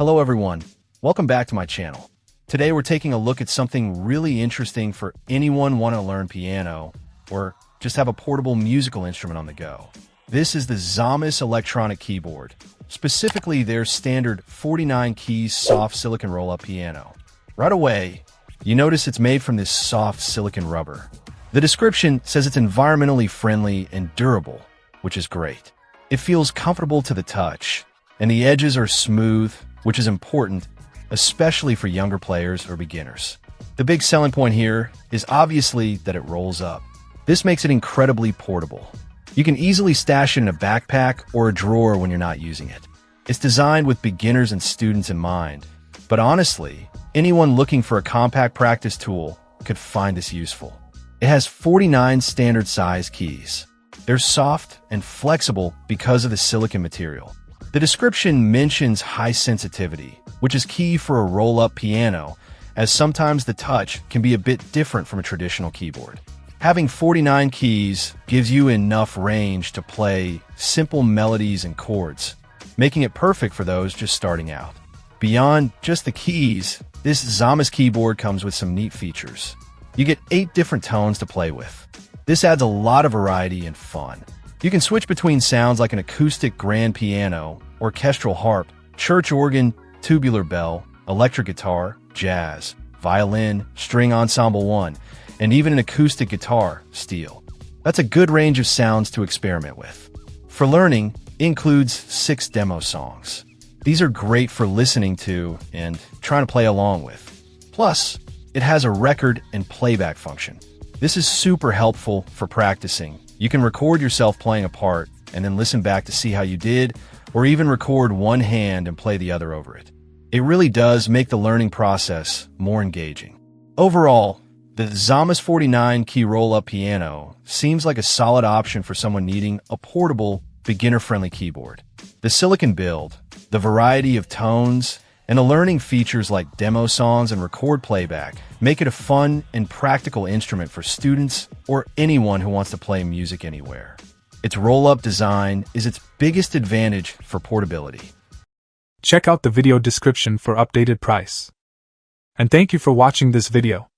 Hello everyone, welcome back to my channel. Today we're taking a look at something really interesting for anyone wanting to learn piano or just have a portable musical instrument on the go. This is the ZAMASS electronic keyboard, specifically their standard 49 keys soft silicon roll-up piano. Right away, you notice it's made from this soft silicon rubber. The description says it's environmentally friendly and durable, which is great. It feels comfortable to the touch, and the edges are smooth, which is important, especially for younger players or beginners. The big selling point here is obviously that it rolls up. This makes it incredibly portable. You can easily stash it in a backpack or a drawer when you're not using it. It's designed with beginners and students in mind, but honestly, anyone looking for a compact practice tool could find this useful. It has 49 standard size keys. They're soft and flexible because of the silicon material. The description mentions high sensitivity, which is key for a roll-up piano, as sometimes the touch can be a bit different from a traditional keyboard. Having 49 keys gives you enough range to play simple melodies and chords, making it perfect for those just starting out. Beyond just the keys, this ZAMASS keyboard comes with some neat features. You get 8 different tones to play with. This adds a lot of variety and fun. You can switch between sounds like an acoustic grand piano, orchestral harp, church organ, tubular bell, electric guitar, jazz, violin, string ensemble 1, and even an acoustic guitar, steel. That's a good range of sounds to experiment with. For learning, it includes 6 demo songs. These are great for listening to and trying to play along with. Plus, it has a record and playback function. This is super helpful for practicing. You can record yourself playing a part and then listen back to see how you did, or even record one hand and play the other over it. It really does make the learning process more engaging. Overall, the ZAMASS 49 key roll-up piano seems like a solid option for someone needing a portable, beginner-friendly keyboard. The silicon build, the variety of tones, and the learning features like demo songs and record playback make it a fun and practical instrument for students or anyone who wants to play music anywhere. Its roll-up design is its biggest advantage for portability. Check out the video description for updated price. And thank you for watching this video.